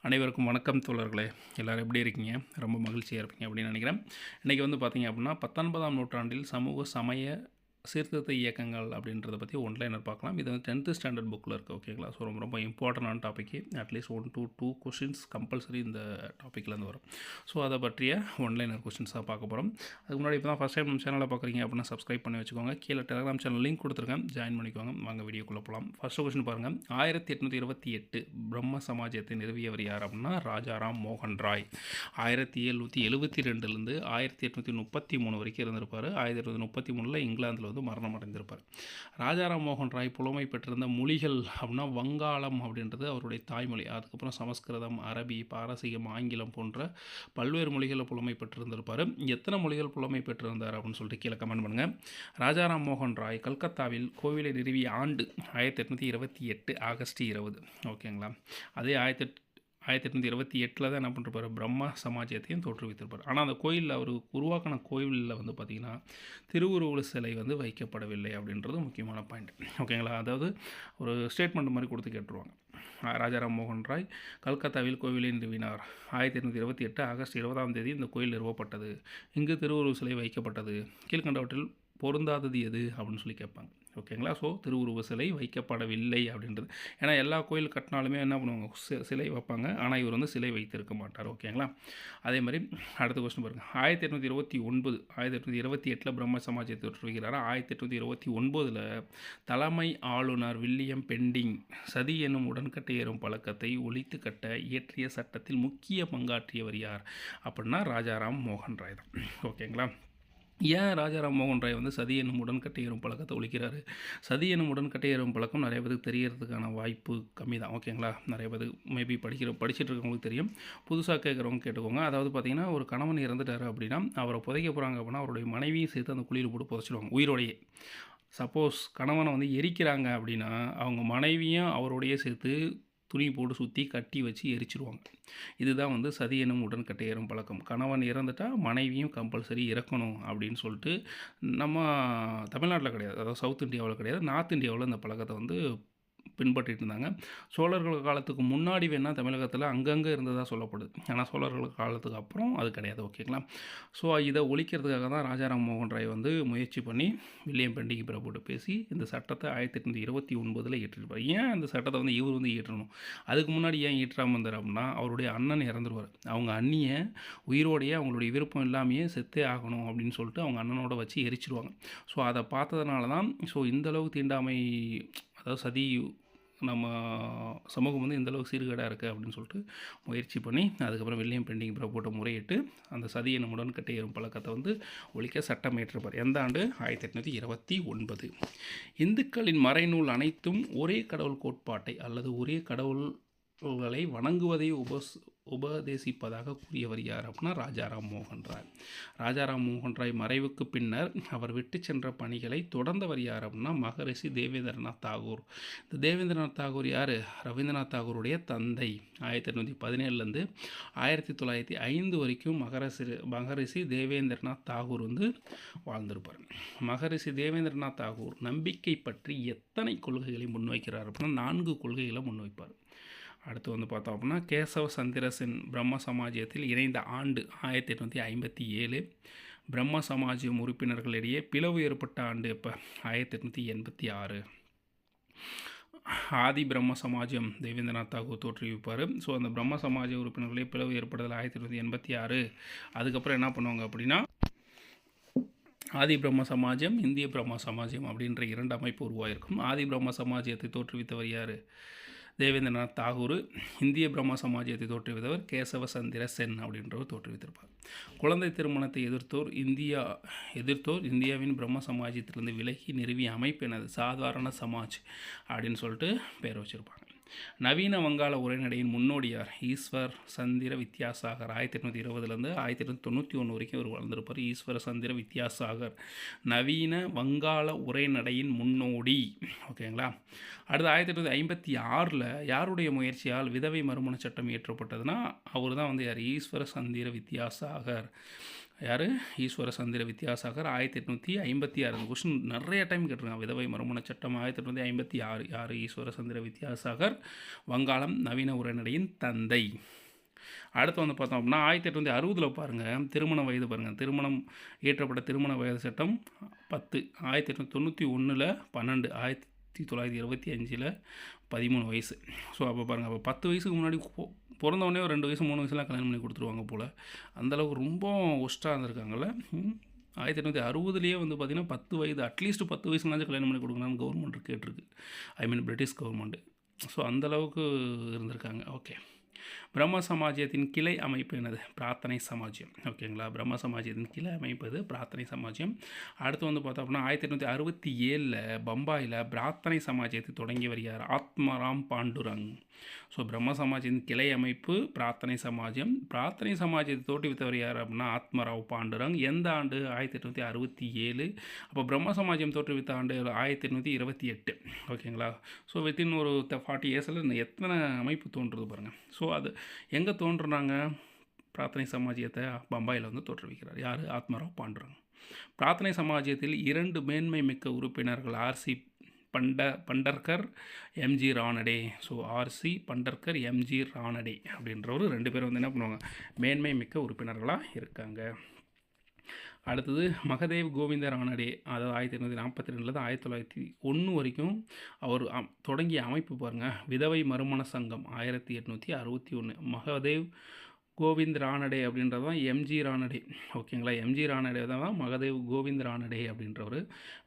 அனைவருக்கும் வணக்கம் தோழர்களே. எல்லோரும் எப்படி இருக்கீங்க? ரொம்ப மகிழ்ச்சியாக இருப்பீங்க அப்படின்னு நினைக்கிறேன். இன்றைக்கி வந்து பார்த்திங்க அப்படின்னா 19ஆம் நூற்றாண்டில் சமூக சமய சீர்திருத்த இயக்கங்கள் அப்படின்றத பற்றி ஒன்லைனர் பார்க்கலாம். இது வந்து 10th ஸ்டாண்டர்ட் புக்கில் இருக்குது. ஓகேங்களா? ஸோ ரொம்ப ரொம்ப இம்பார்ட்டண்டான topic. At least 1 to 2 questions compulsory இந்த டாப்பிக்லேருந்து வரும். ஸோ அதை பற்றிய ஒன்லைனர் கொஷின்ஸாக பார்க்க போகிறோம். அதுக்கு முன்னாடி இப்போ தான் ஃபஸ்ட் டைம் நம்ம சேனலில் பார்க்குறீங்க அப்படின்னா சப்ஸ்கிரைப் பண்ணி வச்சுக்கோங்க. கீழே டெலிகிராம் சேனல் லிங்க் கொடுத்துருக்கேன், ஜாயின் பண்ணிக்கோங்க. வாங்க வீடியோக்குள்ளே போகலாம். ஃபஸ்ட்டு கொஷின் பாருங்கள். 1828 பிரம்ம சமாஜத்தை நிறுவியவர் யார் அப்படின்னா ராஜாராம் மோகன் ராய். 1772லேருந்து 1833 வரைக்கும் இருந்திருப்பார். 1833 இங்கிலாந்தில் வந்து மரணம் அடைந்திருப்பார். ராஜாராம் மோகன் ராய் புலமை பெற்றிருந்த மொழிகள் அப்படின்னா வங்காளம் அப்படின்றது அவருடைய தாய்மொழி. அதுக்கப்புறம் சமஸ்கிருதம், அரபி, பாரசீகம், ஆங்கிலம் போன்ற பல்வேறு மொழிகளில் புலமை பெற்றிருந்திருப்பார். எத்தனை மொழிகள் புலமை பெற்றிருந்தார் அப்படின்னு சொல்லிட்டு கீழே கமெண்ட் பண்ணுங்கள். ராஜாராம் மோகன் ராய் கல்கத்தாவில் கோவிலை நிறுவிய ஆண்டு 1828 ஆகஸ்ட் 20. ஓகேங்களா? அதே 1828 தான் என்ன பண்ணிருப்பார், பிரம்ம சமாஜத்தையும் தோற்றுவித்திருப்பார். ஆனால் அந்த கோயிலில் அவர் உருவாக்கின கோயிலில் வந்து பார்த்திங்கன்னா திருவுருவ சிலை வந்து வைக்கப்படவில்லை அப்படின்றது முக்கியமான பாயிண்ட். ஓகேங்களா? அதாவது ஒரு ஸ்டேட்மெண்ட் மாதிரி கொடுத்து கேட்டுருவாங்க. ராஜாராம் மோகன் ராய் கல்கத்தாவில் கோவிலை நிறுவினார். 1828 ஆகஸ்ட் 20 இந்த கோயில் நிறுவப்பட்டது. இங்கு திருவுருவ சிலை வைக்கப்பட்டது. கீழ்கண்டவற்றில் பொருந்தாதது எது அப்படின்னு சொல்லி கேட்பாங்க. ஓகேங்களா? ஸோ திருவுருவ சிலை வைக்கப்படவில்லை அப்படின்றது. ஏன்னா எல்லா கோயில் கட்டினாலுமே என்ன பண்ணுவாங்க, சிலை வைப்பாங்க. ஆனால் இவர் வந்து சிலை வைத்திருக்க மாட்டார். ஓகேங்களா? அதே மாதிரி அடுத்த கொஸ்டின் பாருங்கள். 1828 பிரம்ம சமாஜத்தை தோற்றுவிக்கிறார். 1829 தலைமை ஆளுநர் வில்லியம் பெண்டிங் சதி என்னும் உடன்கட்டை ஏறும் பழக்கத்தை ஒழித்து கட்ட இயற்றிய சட்டத்தில் முக்கிய பங்காற்றியவர் யார் அப்படின்னா ராஜாராம் மோகன் ராய் தான். ஓகேங்களா? ஏன் ராஜாராம் மோகன் ராய் வந்து சதி என்னும் உடன்கட்டை ஏறும் பழக்கத்தை ஒழிக்கிறாரு? சதி என்னும் உடன்கட்டை ஏறும் பழக்கம் நிறைய பேருக்கு தெரியறதுக்கான வாய்ப்பு கம்மி தான். ஓகேங்களா? நிறைய பேர் மேபி படிச்சுட்டு இருக்கவங்களுக்கு தெரியும். புதுசாக கேட்குறவங்க கேட்டுக்கோங்க. அதாவது பார்த்திங்கன்னா ஒரு கணவன் இறந்துட்டார் அப்படின்னா அவரை புதைக்க போகிறாங்க அப்படின்னா அவருடைய மனைவியும் சேர்த்து அந்த குழியில் போட்டு புதைச்சிடுவாங்க உயிரோடையே. சப்போஸ் கணவனை வந்து எரிக்கிறாங்க அப்படின்னா அவங்க மனைவியும் அவரோடையே சேர்த்து துணி போட்டு சுற்றி கட்டி வச்சு எரிச்சிருவாங்க. இதுதான் வந்து சதி எனும் உடன்கட்டை ஏறும் பழக்கம். கணவன் இறந்துட்டால் மனைவியும் கம்பல்சரி இறக்கணும் அப்படின்னு சொல்லிட்டு நம்ம தமிழ்நாட்டில் கிடையாது, அதாவது சவுத் இந்தியாவில் கிடையாது, நார்த் இந்தியாவில் இந்த பழக்கத்தை வந்து பின்பற்றிட்டு இருந்தாங்க. சோழர்கள் காலத்துக்கு முன்னாடி வேணால் தமிழகத்தில் அங்கங்கே இருந்ததாக சொல்லப்படுது. ஆனால் சோழர்கள் காலத்துக்கு அப்புறம் அது கிடையாது. ஓகேங்களா? ஸோ இதை ஒழிக்கிறதுக்காக தான் ராஜாராம் மோகன் ராய் வந்து முயற்சி பண்ணி வில்லியம் பெண்டிங் பிரபுட்ட பேசி இந்த சட்டத்தை 1829 இயற்றிருப்பார். ஏன் அந்த சட்டத்தை வந்து இவர் வந்து இயற்றணும்? அதுக்கு முன்னாடி ஏன் இயற்றாமல் இருந்தார் அப்படின்னா அவருடைய அண்ணன் இறந்துருவார். அவங்க அண்ணியை உயிரோடையே அவங்களுடைய விருப்பம் இல்லாமையே செத்தே ஆகணும் அப்படின்னு சொல்லிட்டு அவங்க அண்ணனோட வச்சு எரிச்சிடுவாங்க. ஸோ அதை பார்த்ததுனால தான் இந்தளவுக்கு தீண்டாமை, அதாவது சதி நம்ம சமூகம் வந்து இந்தளவுக்கு சீர்கேடாக இருக்குது அப்படின்னு சொல்லிட்டு முயற்சி பண்ணி அதுக்கப்புறம் வில்லியம் பெண்டிங் பிரபுட்ட முறையிட்டு அந்த சதி என்னும் உடன்கட்டை ஏறும் பழக்கத்தை வந்து ஒழிக்க சட்டம் ஏற்றிருப்பார். எந்த ஆண்டு? 1829. இந்துக்களின் மறைநூல் அனைத்தும் ஒரே கடவுள் கோட்பாட்டை அல்லது ஒரே கடவுள்களை வணங்குவதை உபதேசிப்பதாக கூறியவர் யார் அப்படின்னா ராஜாராம் மோகன் ராய். ராஜாராம் மோகன் ராய் மறைவுக்கு பின்னர் அவர் விட்டு சென்ற பணிகளை தொடர்ந்தவர் யார் அப்படின்னா மகரிஷி தேவேந்திரநாத் தாகூர். இந்த தேவேந்திரநாத் தாகூர் யார்? ரவீந்திரநாத் தாகூருடைய தந்தை. 1817 1905 வரைக்கும் மகரிஷி தேவேந்திரநாத் தாகூர் வந்து வாழ்ந்திருப்பார். மகரிஷி தேவேந்திரநாத் தாகூர் நம்பிக்கை பற்றி எத்தனை கொள்கைகளை முன்வைக்கிறார் அப்படின்னா 4 கொள்கைகளை முன்வைப்பார். அடுத்து வந்து பார்த்தோம் அப்படின்னா கேசவ சந்திர சென் பிரம்ம சமாஜத்தில் இணைந்த ஆண்டு 1857. பிரம்ம சமாஜம் உறுப்பினர்களிடையே பிளவு ஏற்பட்ட ஆண்டு எப்போ? 1886. ஆதி பிரம்ம சமாஜம் தேவேந்திரநாத் தாகூர் தோற்றுவிப்பார். ஸோ அந்த பிரம்ம சமாஜ உறுப்பினர்களே பிளவு ஏற்படுதல் 1886. அதுக்கப்புறம் என்ன பண்ணுவாங்க அப்படின்னா ஆதி பிரம்ம சமாஜம், இந்திய பிரம்ம சமாஜம் அப்படின்ற 2 அமைப்பு உருவாயிருக்கும். ஆதி பிரம்ம சமாஜத்தை தோற்றுவித்தவர் யார்? தேவேந்திரநாத் தாகூர். இந்திய பிரம்ம சமாஜத்தை தோற்றுவித்தவர் கேசவ சந்திர சென் அப்படின்றவர் தோற்றுவித்திருப்பார். குழந்தை திருமணத்தை எதிர்த்தோர் இந்தியாவின் பிரம்ம சமாஜத்திலிருந்து விலகி நிறுவிய அமைப்பு எனது சாதாரண சமாஜ் அப்படின்னு சொல்லிட்டு பேர் வச்சுருப்பாங்க. நவீன வங்காள உரைநடையின் முன்னோடியார்? ஈஸ்வர் சந்திர வித்யாசாகர். 1820 1891 வரைக்கும் அவர் வளர்ந்திருப்பார். ஈஸ்வர சந்திர வித்யாசாகர் நவீன வங்காள உரைநடையின் முன்னோடி. ஓகேங்களா? அடுத்து 1856 யாருடைய முயற்சியால் விதவை மறுமண சட்டம் இயற்றப்பட்டதுன்னா அவர் தான் வந்து யார்? ஈஸ்வர சந்திர வித்யாசாகர். யார்? ஈஸ்வர சந்திர வித்யாசாகர் 1856. கொஸ்டின் நிறைய டைம் கேட்டிருக்காங்க. விதவை மறுமண சட்டம் 1856. யார்? ஈஸ்வர சந்திர வித்யாசாகர். வங்காளம் நவீன உரைநடையின் தந்தை. அடுத்து வந்து பார்த்தோம் அப்படின்னா 1860 பாருங்கள், திருமண வயது பாருங்கள். திருமணம் இயற்றப்பட்ட திருமண வயது சட்டம் 10. 1891 12. 1925 13 வயசு. ஸோ அப்போ பாருங்கள், அப்போ 10 வயசுக்கு முன்னாடி பிறந்தவொடனே ஒரு 2 வயசு 3 வயசுலாம் கல்யாணம் பண்ணி கொடுத்துருவாங்க போல். அந்தளவுக்கு ரொம்ப ஒஸ்ட்டாக இருந்திருக்காங்கல்ல. 1860 வந்து பார்த்திங்கன்னா 10 வயது, அட்லீஸ்ட் 10 வயசுனாச்சும் கல்யாணம் பண்ணி கொடுக்கணும்னு கவர்மெண்ட் கேட்டிருக்கு. ஐ மீன் பிரிட்டிஷ் கவர்மெண்ட்டு. ஸோ அந்தளவுக்கு இருந்திருக்காங்க. ஓகே. பிரம்ம சமாஜத்தின் கிளை அமைப்பு என்னது? பிரார்த்தனை சமாஜ்யம். ஓகேங்களா? பிரம்ம சமாஜத்தின் கிளை அமைப்பு இது பிரார்த்தனை சமாஜ்யம். அடுத்து வந்து பார்த்தோம் அப்படின்னா 1867 பம்பாயில் பிரார்த்தனை சமாஜத்தை தொடங்கியவர் யார்? ஆத்மராம் பாண்டுரங். ஸோ பிரம்ம சமாஜத்தின் கிளை அமைப்பு பிரார்த்தனை சமாஜம். பிரார்த்தனை சமாஜத்தை தோற்றுவித்தவர் யார் அப்படின்னா ஆத்மராவ் பாண்டுரங். எந்த ஆண்டு? 1867. அப்போ பிரம்ம சமாஜம் தோற்றுவித்த ஆண்டு 1828. ஓகேங்களா? ஸோ வித்தின் ஒரு 40 இயர்ஸில் எத்தனை அமைப்பு தோன்றுறது பாருங்கள். ஸோ அது எங்கே தோன்றுறாங்க? பிரார்த்தனை சமாஜத்தை பம்பாயில் வந்து தோற்றுவிக்கிறார். யார்? ஆத்மராவ் பாண்டுரங். பிரார்த்தனை சமாஜத்தில் 2 மேன்மை மிக்க உறுப்பினர்கள் RC Bhandarkar, MG Ranade. So RC Bhandarkar, MG Ranade அப்படின்றவர் 2 பேர் வந்து என்ன பண்ணுவாங்க? மேன்மை மிக்க உறுப்பினர்களாக இருக்காங்க. அடுத்தது மகதேவ் கோவிந்த ரானடே. அதாவது 1842 1901 வரைக்கும் அவர் தொடங்கிய அமைப்பு பாருங்கள். விதவை மறுமண சங்கம் 1861. மகதேவ் கோவிந்த் ரானடே அப்படின்றது தான் எம்ஜி ரானடே. ஓகேங்களா? எம்ஜி ரானடே தான் மகதேவ் கோவிந்த் ரானடே அப்படின்றவர்.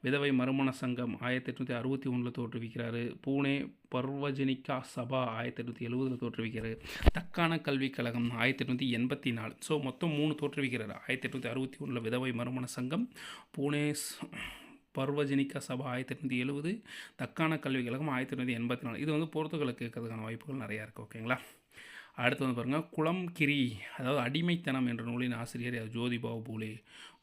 விதவை மறுமண சங்கம் 1861 தோற்றுவிக்கிறார். பூனே பர்வஜனிகா சபா 1870 தோற்றுவிக்கிறார். தக்கான கல்விக் கழகம் 1884. ஸோ மொத்தம் 3 தோற்றுவிக்கிறார். 1861 விதவை மறுமண சங்கம், பூனே பர்வஜனிகா சபா 1870, தக்கான கல்விக் கழகம் 1884. இது வந்து போர்த்துகலை கேட்கறதுக்கான வாய்ப்புகள் நிறையா இருக்குது. ஓகேங்களா? அடுத்து வந்து பாருங்கள், குளம்கிரி, அதாவது அடிமைத்தனம் என்ற நூலின் ஆசிரியர் ஜோதிபாவு பூலே.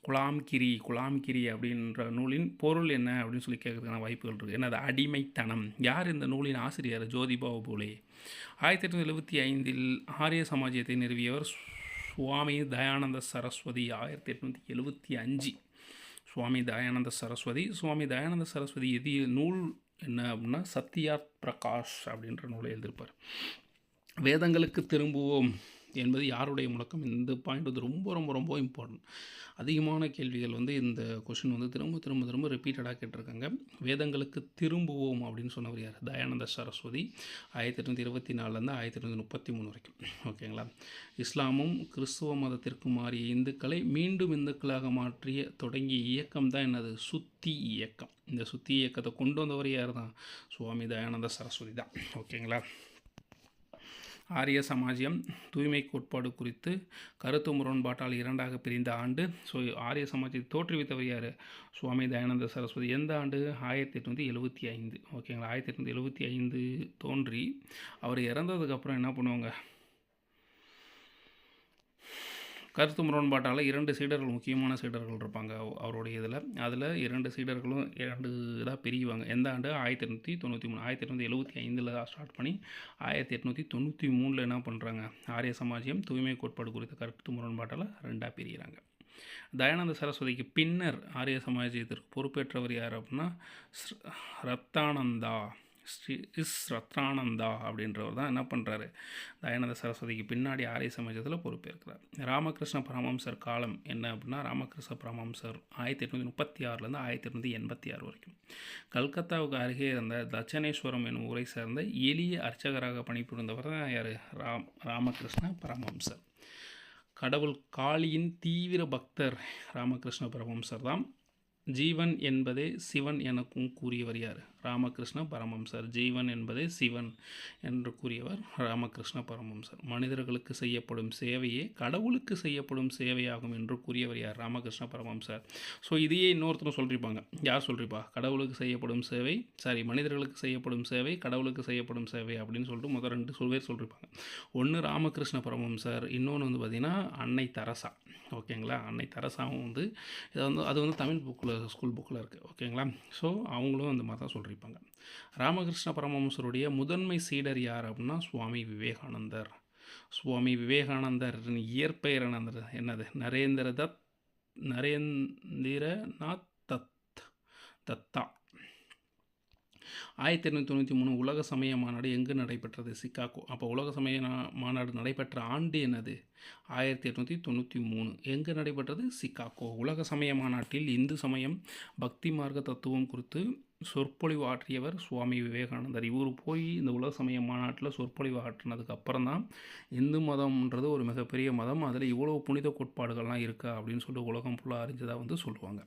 குலாம்கிரி அப்படின்ற நூலின் பொருள் என்ன அப்படின்னு சொல்லி கேட்கறதுக்கான வாய்ப்புகள் இருக்குது. என்னது? அடிமைத்தனம். யார் இந்த நூலின் ஆசிரியர்? ஜோதிபாவு பூலே. 1875 ஆரிய சமாஜத்தை நிறுவியவர் சுவாமி தயானந்த சரஸ்வதி. 1875 சுவாமி தயானந்த சரஸ்வதி. சுவாமி தயானந்த சரஸ்வதி எழுதிய நூல் என்ன அப்படின்னா சத்யார்த் பிரகாஷ் அப்படின்ற நூலை எழுதியிருப்பார். வேதங்களுக்கு திரும்புவோம் என்பது யாருடைய முழக்கம்? இந்த பாயிண்ட் வந்து ரொம்ப ரொம்ப ரொம்ப இம்பார்ட்டன்ட். அதிகமான கேள்விகள் வந்து இந்த கொஷின் வந்து திரும்ப ரிப்பீட்டடாக கேட்டிருக்காங்க. வேதங்களுக்கு திரும்புவோம் அப்படின்னு சொன்னவர் யார்? தயானந்த சரஸ்வதி. 1824 1833 வரைக்கும். ஓகேங்களா? இஸ்லாமும் கிறிஸ்துவ மதத்திற்கு மாறிய இந்துக்களை மீண்டும் இந்துக்களாக மாற்றிய தொடங்கிய இயக்கம் தான் என்னது? சுத்தி இயக்கம். இந்த சுத்தி இயக்கத்தை கொண்டு வந்தவர் யார் தான்? சுவாமி தயானந்த சரஸ்வதி தான். ஓகேங்களா? ஆரிய சமாஜம் தூய்மை கோட்பாடு குறித்து கருத்து முரண்பாட்டால் 2ஆக பிரிந்த ஆண்டு. ஸோ ஆரிய சமாஜத்தை தோற்றுவித்தவர் யார்? சுவாமி தயானந்த சரஸ்வதி. எந்த ஆண்டு? 1875. ஓகேங்களா? 1875 தோன்றி அவர் இறந்ததுக்கப்புறம் என்ன பண்ணுவாங்க? கருத்து முரண்பாட்டால் 2 சீடர்கள், முக்கியமான சீடர்கள் இருப்பாங்க அவருடைய இதில். அதில் 2 சீடர்களும் 2 இதாக பிரிவாங்க. எந்த ஆண்டு? 1893. 1875 ஸ்டார்ட் பண்ணி 1893 என்ன பண்ணுறாங்க? ஆரிய சமாஜம் தூய்மை கோட்பாடு குறித்த கருத்து முரண்பாட்டால் 2ஆக பிரிகிறாங்க. தயானந்த சரஸ்வதிக்கு பின்னர் ஆரிய சமாஜத்திற்கு பொறுப்பேற்றவர் யார் அப்படின்னா ரத்னானந்தா அப்படின்றவர் தான் என்ன பண்ணுறாரு? தயானந்த சரஸ்வதிக்கு பின்னாடி ஆரிய சமாஜத்தில் பொறுப்பேற்கிறார். ராமகிருஷ்ண பரமஹம்சர் காலம் என்ன அப்படின்னா ராமகிருஷ்ண பரமஹம்சர் 1836 1886 வரைக்கும் கல்கத்தாவுக்கு அருகே இருந்த தட்சணேஸ்வரம் என்னும் ஊரை சேர்ந்த எளிய அர்ச்சகராக பணிபுரிந்தவர் தான் யார்? ராமகிருஷ்ண பரமஹம்சர். கடவுள் காளியின் தீவிர பக்தர் ராமகிருஷ்ண பரமஹம்சர் தான். ஜீவன் என்பதே சிவன் எனக்கும் கூறியவர் யார்? ராமகிருஷ்ண பரமஹம்சர். ஜீவன் என்பதே சிவன் என்று கூறியவர் ராமகிருஷ்ண பரமஹம்சர். மனிதர்களுக்கு செய்யப்படும் சேவையே கடவுளுக்கு செய்யப்படும் சேவையாகும் என்று கூறியவர் யார்? ராமகிருஷ்ண பரமஹம்சர். ஸோ இதையே இன்னொருத்தரும் சொல்லியிருப்பாங்க. யார் சொல்லியிருப்பா? கடவுளுக்கு செய்யப்படும் சேவை, மனிதர்களுக்கு செய்யப்படும் சேவை, கடவுளுக்கு செய்யப்படும் சேவை அப்படின்னு சொல்லிட்டு முதல் 2 பேர் சொல்லியிருப்பாங்க. ஒன்று ராமகிருஷ்ண பரமஹம்சர், இன்னொன்று வந்து பார்த்திங்கன்னா அன்னை தெரசா. ஓகேங்களா? அன்னை தெரசாவும் வந்து இதை வந்து அது வந்து தமிழ் புக்கில் ஸ்கூல் புக்கில் இருக்குது. ஓகேங்களா? ஸோ அவங்களும் அந்த மாதிரி தான் சொல்லியிருப்பாங்க. ராமகிருஷ்ண பரமஹம்சருடைய முதன்மை சீடர் யார் அப்படின்னா சுவாமி விவேகானந்தர். சுவாமி விவேகானந்தர் இயற்பெயர் என்னது? நரேந்திர தத் நரேந்திரநாத் தத்தா. 1893 உலக சமய மாநாடு எங்கு நடைபெற்றது? சிகாகோ. அப்போ உலக சமய மாநாடு நடைபெற்ற ஆண்டு என்னது? 1893. எங்கு நடைபெற்றது? சிகாகோ. உலக சமய மாநாட்டில் இந்து சமயம் பக்தி மார்க்க தத்துவம் குறித்து சொற்பொழிவு ஆற்றியவர் சுவாமி விவேகானந்தர். இவர் போய் இந்த உலக சமய மாநாட்டில் சொற்பொழிவு ஆற்றினதுக்கு அப்புறம் தான் இந்து மதம்ன்றது ஒரு மிகப்பெரிய மதம், அதில் இவ்வளோ புனித கோட்பாடுகள்லாம் இருக்கா அப்படின்னு சொல்லிட்டு உலகம் ஃபுல்லாக அறிஞ்சதாக சொல்லுவாங்க.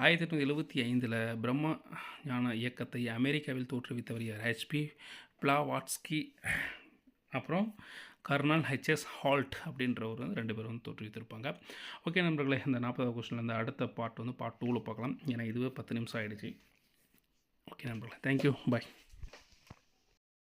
1875 பிரம்ம ஞான இயக்கத்தை அமெரிக்காவில் தோற்றுவித்தவர் யார்? ஹெச்பி பிளாவாட்ஸ்கி, அப்புறம் கர்னல் ஹெச்எஸ் ஹால்ட் அப்படின்றவர் 2 பேரும் தோற்றுவித்திருப்பாங்க. ஓகே நண்பர்களே, இந்த 40வது கொஸ்டின்லேருந்து அடுத்த பார்ட் பார்ட் 2வில் பார்க்கலாம். ஏன்னா இதுவே 10 நிமிஷம் ஆகிடுச்சு. ஓகே நண்பர்களே, தேங்க்யூ, பாய்.